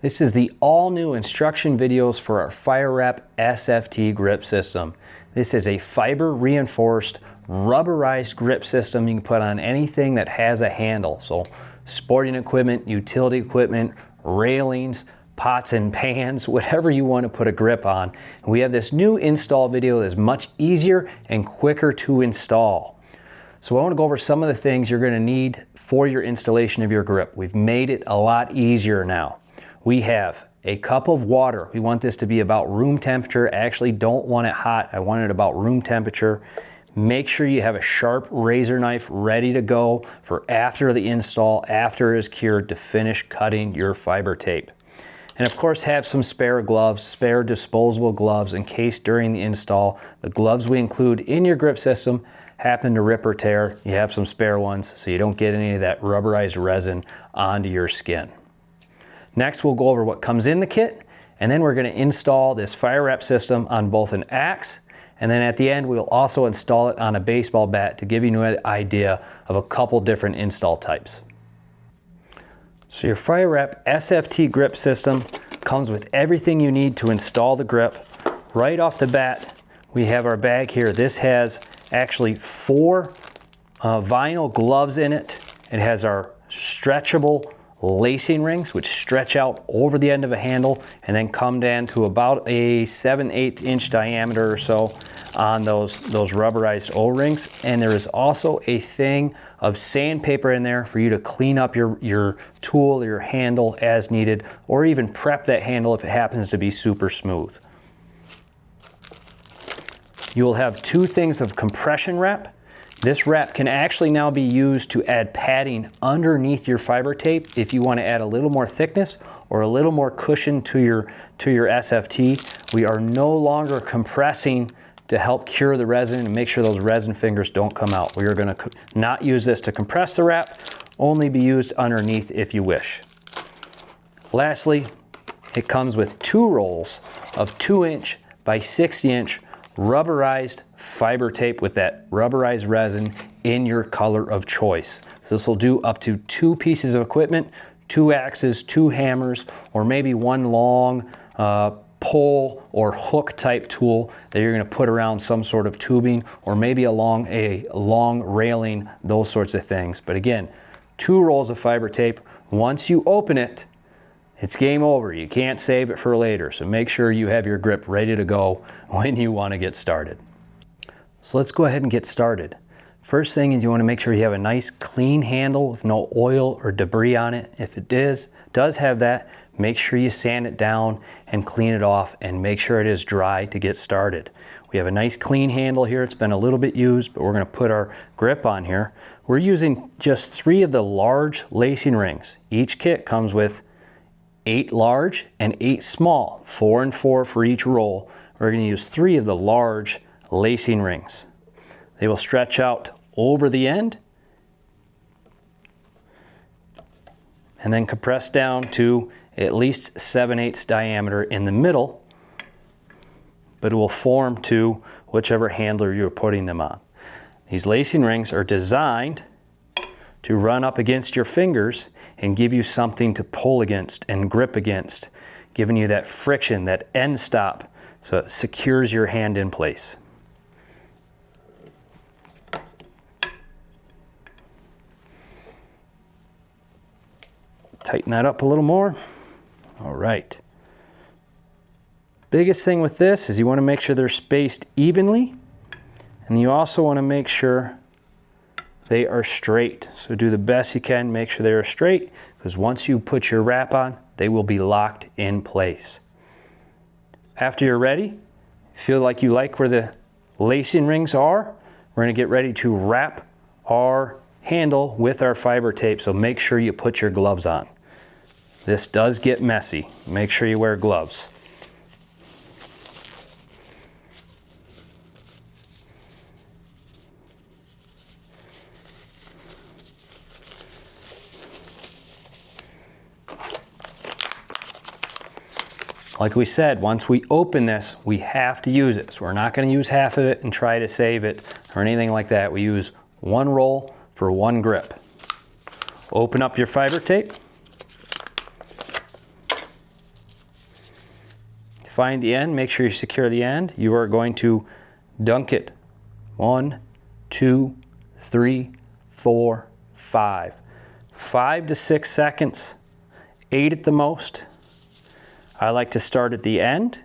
This is the all-new instruction videos for our FireWrap SFT Grip System. This is a fiber-reinforced, rubberized grip system you can put on anything that has a handle. So sporting equipment, utility equipment, railings, pots and pans, whatever you want to put a grip on. And we have this new install video that's much easier and quicker to install. So I want to go over some of the things you're going to need for your installation of your grip. We've made it a lot easier now. We have a cup of water. We want this to be about room temperature. I actually don't want it hot. I want it about room temperature. Make sure you have a sharp razor knife ready to go for after the install, after it is cured, to finish cutting your fiber tape. And of course, have some spare gloves, spare disposable gloves in case during the install, the gloves we include in your grip system happen to rip or tear. You have some spare ones so you don't get any of that rubberized resin onto your skin. Next, we'll go over what comes in the kit, and then we're going to install this FireWrap system on both an axe, and then at the end we'll also install it on a baseball bat to give you an idea of a couple different install types. So your FireWrap SFT Grip System comes with everything you need to install the grip. Right off the bat, we have our bag here. This has actually 4 vinyl gloves in it. It has our stretchable lacing rings, which stretch out over the end of a handle and then come down to about a 7/8 inch diameter or so on those rubberized O-rings. And there is also a thing of sandpaper in there for you to clean up your tool or your handle as needed, or even prep that handle if it happens to be super smooth. You will have 2 things of compression wrap. This wrap can actually now be used to add padding underneath your fiber tape if you want to add a little more thickness or a little more cushion to your SFT. We are no longer compressing to help cure the resin and make sure those resin fingers don't come out. We are going to not use this to compress the wrap, only be used underneath if you wish. Lastly, it comes with 2 rolls of 2-inch by 60-inch rubberized fiber tape with that rubberized resin in your color of choice. So this will do up to 2 pieces of equipment, 2 axes, 2 hammers, or maybe 1 long pole or hook type tool that you're going to put around some sort of tubing, or maybe along a long railing, those sorts of things. But again, 2 rolls of fiber tape. Once you open it, it's game over. You can't save it for later. So make sure you have your grip ready to go when you want to get started. So let's go ahead and get started. First thing is you want to make sure you have a nice clean handle with no oil or debris on it. If it does have that, make sure you sand it down and clean it off, and make sure it is dry to get started. We have a nice clean handle here. It's been a little bit used, but we're going to put our grip on here. We're using just 3 of the large lacing rings. Each kit comes with 8 large and 8 small, 4 and 4 for each roll. We're going to use 3 of the large lacing rings. They will stretch out over the end and then compress down to at least 7/8 diameter in the middle, but it will form to whichever handle you're putting them on. These lacing rings are designed to run up against your fingers and give you something to pull against and grip against, giving you that friction, that end stop, so it secures your hand in place. Tighten that up a little more. All right. Biggest thing with this is you want to make sure they're spaced evenly, and you also want to make sure they are straight. So do the best you can, make sure they are straight, because once you put your wrap on, they will be locked in place. After you're ready, feel like you like where the lacing rings are, we're going to get ready to wrap our handle with our fiber tape, so make sure you put your gloves on. This does get messy. Make sure you wear gloves. Like we said, once we open this, we have to use it. So we're not going to use half of it and try to save it or anything like that. We use 1 roll for 1 grip. Open up your fiber tape. find the end, make sure you secure the end. You are going to dunk it. 1, 2, 3, 4, 5. 5 to 6 seconds, 8 at the most. I like to start at the end,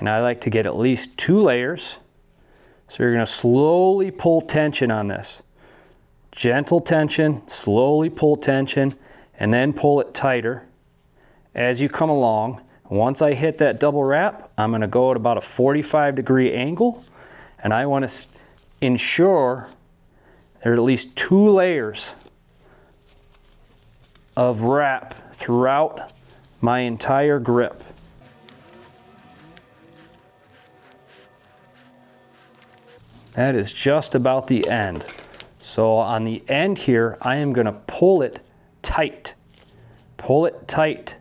and I like to get at least 2 layers. So you're going to slowly pull tension on this. Gentle tension, slowly pull tension, and then pull it tighter as you come along. Once I hit that double wrap, I'm going to go at about a 45-degree angle, and I want to ensure there are at least 2 layers of wrap throughout my entire grip. That is just about the end. So on the end here, I am going to pull it tight. Pull it tight.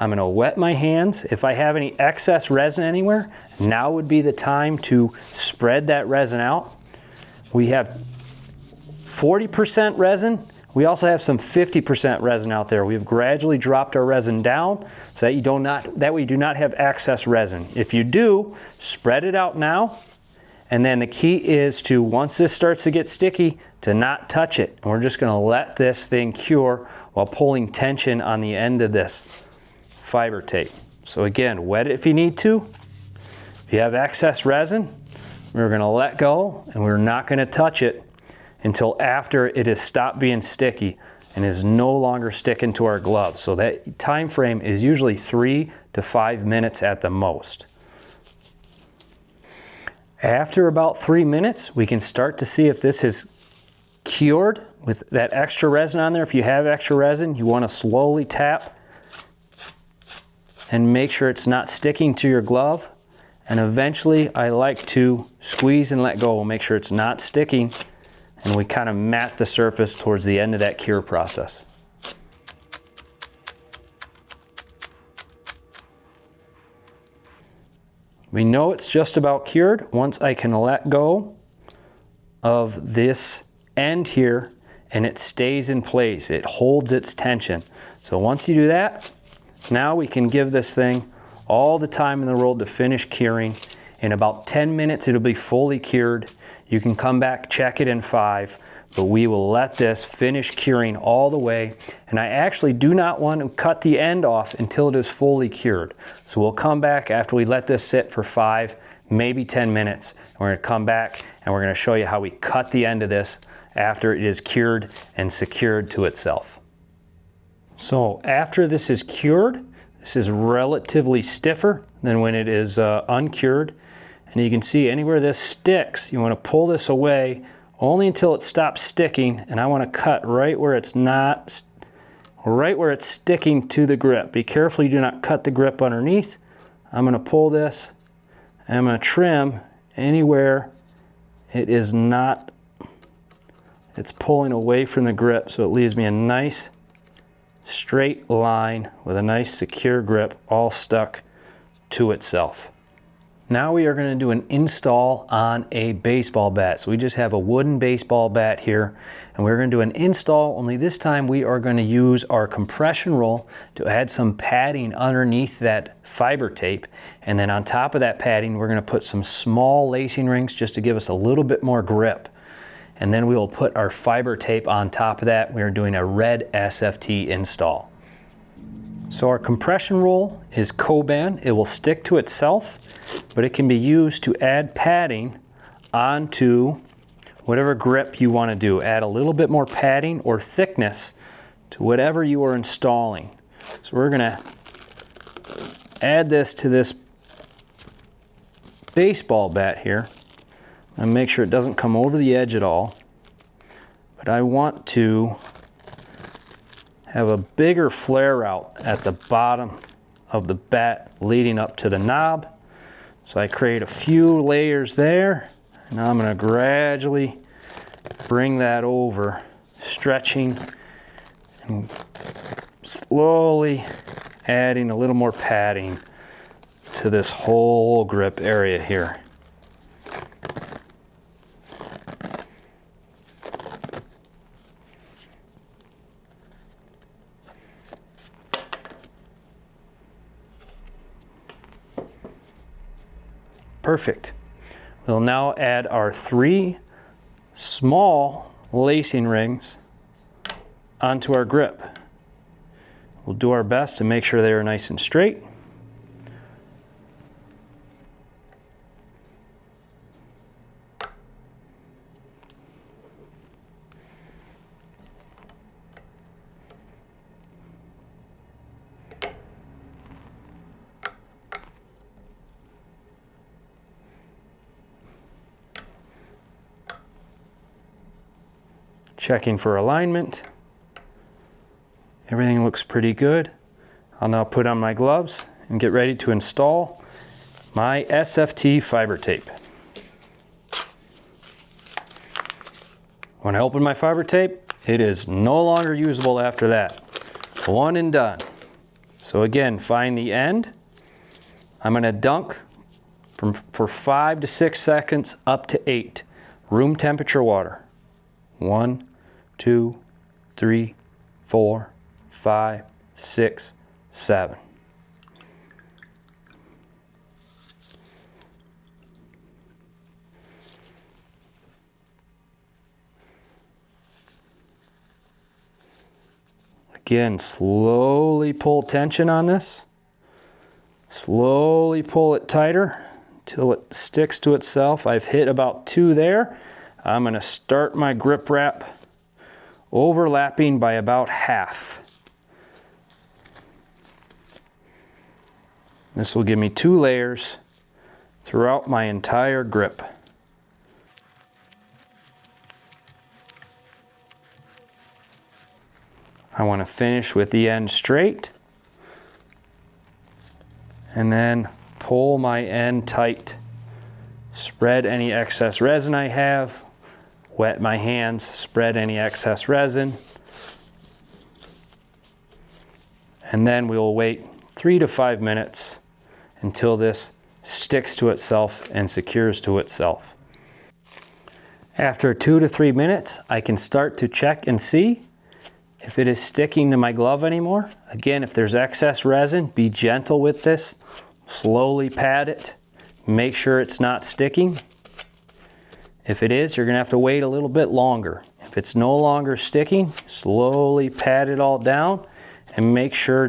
I'm going to wet my hands. If I have any excess resin anywhere, now would be the time to spread that resin out. We have 40% resin. We also have some 50% resin out there. We've gradually dropped our resin down so that way you do not have excess resin. If you do, spread it out now. And then the key is to, once this starts to get sticky, to not touch it. And we're just going to let this thing cure while pulling tension on the end of this fiber tape. So again, wet it if you need to. If you have excess resin, we're going to let go, and we're not going to touch it until after it has stopped being sticky and is no longer sticking to our gloves. So that time frame is usually 3 to 5 minutes at the most. After about 3 minutes, we can start to see if this is cured with that extra resin on there. If you have extra resin, you want to slowly tap and make sure it's not sticking to your glove. And eventually, I like to squeeze and let go, make sure it's not sticking, and we kind of mat the surface towards the end of that cure process. We know it's just about cured once I can let go of this end here and it stays in place. It holds its tension. So once you do that, now we can give this thing all the time in the world to finish curing. In about 10 minutes, it'll be fully cured. You can come back, check it in 5, but we will let this finish curing all the way. And I actually do not want to cut the end off until it is fully cured. So we'll come back after we let this sit for 5, maybe 10 minutes. And we're going to come back and we're going to show you how we cut the end of this after it is cured and secured to itself. So after this is cured, this is relatively stiffer than when it is uncured. And you can see anywhere this sticks, you want to pull this away only until it stops sticking, and I want to cut right where it's sticking to the grip. Be careful you do not cut the grip underneath. I'm going to pull this, and I'm going to trim anywhere it is not, it's pulling away from the grip, so it leaves me a nice straight line with a nice secure grip all stuck to itself. Now we are going to do an install on a baseball bat. So we just have a wooden baseball bat here, and we're going to do an install, only this time we are going to use our compression roll to add some padding underneath that fiber tape. And then on top of that padding, we're going to put some small lacing rings just to give us a little bit more grip. And then we will put our fiber tape on top of that. We are doing a red SFT install. So our compression roll is Coban. It will stick to itself, but it can be used to add padding onto whatever grip you want to do. Add a little bit more padding or thickness to whatever you are installing. So we're going to add this to this baseball bat here and make sure it doesn't come over the edge at all. But I want to have a bigger flare out at the bottom of the bat leading up to the knob. So I create a few layers there, and now I'm going to gradually bring that over, stretching and slowly adding a little more padding to this whole grip area here. Perfect. We'll now add our 3 small lacing rings onto our grip. We'll do our best to make sure they are nice and straight. Checking for alignment. Everything looks pretty good. I'll now put on my gloves and get ready to install my SFT fiber tape. When I open my fiber tape, it is no longer usable after that. One and done. So again, find the end. I'm gonna dunk for 5 to 6 seconds up to 8. Room temperature water. 1, 2, 3, 4, 5, 6, 7. Again, slowly pull tension on this. Slowly pull it tighter till it sticks to itself. I've hit about 2 there. I'm going to start my grip wrap overlapping by about half. This will give me 2 layers throughout my entire grip. I want to finish with the end straight and then pull my end tight. Spread any excess resin I have. Wet my hands, spread any excess resin. And then we'll wait 3 to 5 minutes until this sticks to itself and secures to itself. After 2 to 3 minutes, I can start to check and see if it is sticking to my glove anymore. Again, if there's excess resin, be gentle with this. Slowly pat it. Make sure it's not sticking. If it is, you're going to have to wait a little bit longer. If it's no longer sticking, slowly pat it all down and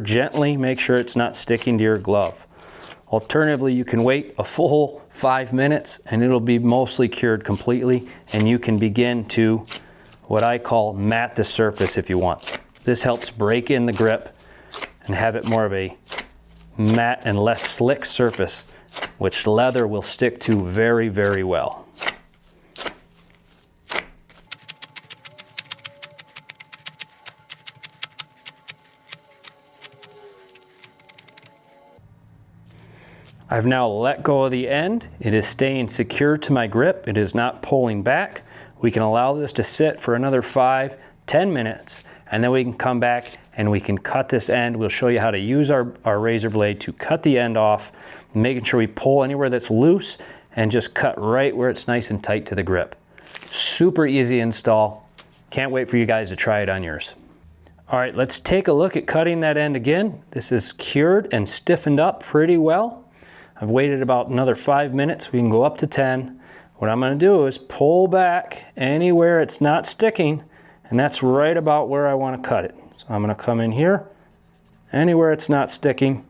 gently make sure it's not sticking to your glove. Alternatively, you can wait a full 5 minutes and it'll be mostly cured completely, and you can begin to, what I call, mat the surface if you want. This helps break in the grip and have it more of a matte and less slick surface, which leather will stick to very, very well. I've now let go of the end. It is staying secure to my grip. It is not pulling back. We can allow this to sit for another 5-10 minutes, and then we can come back and we can cut this end. We'll show you how to use our razor blade to cut the end off, making sure we pull anywhere that's loose and just cut right where it's nice and tight to the grip. Super easy install. Can't wait for you guys to try it on yours. All right, let's take a look at cutting that end again. This is cured and stiffened up pretty well. I've waited about another 5 minutes. We can go up to 10. What I'm going to do is pull back anywhere it's not sticking, and that's right about where I want to cut it. So I'm going to come in here, anywhere it's not sticking.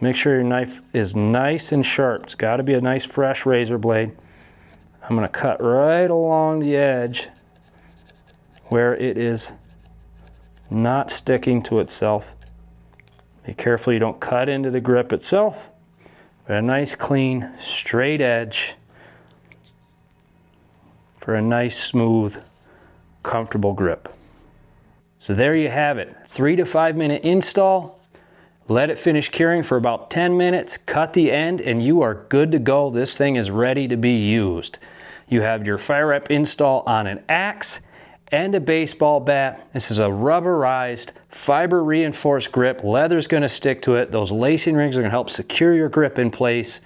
Make sure your knife is nice and sharp. It's got to be a nice fresh razor blade. I'm going to cut right along the edge where it is not sticking to itself. Be careful you don't cut into the grip itself, but a nice clean straight edge for a nice smooth comfortable grip. So there you have it, 3 to 5 minute install. Let it finish curing for about 10 minutes, cut the end, and you are good to go. This thing is ready to be used. You have your FireWrap install on an axe and a baseball bat. This is a rubberized, fiber reinforced grip. Leather's gonna stick to it. Those lacing rings are gonna help secure your grip in place.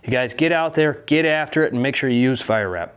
You guys get out there, get after it, and make sure you use FireWrap.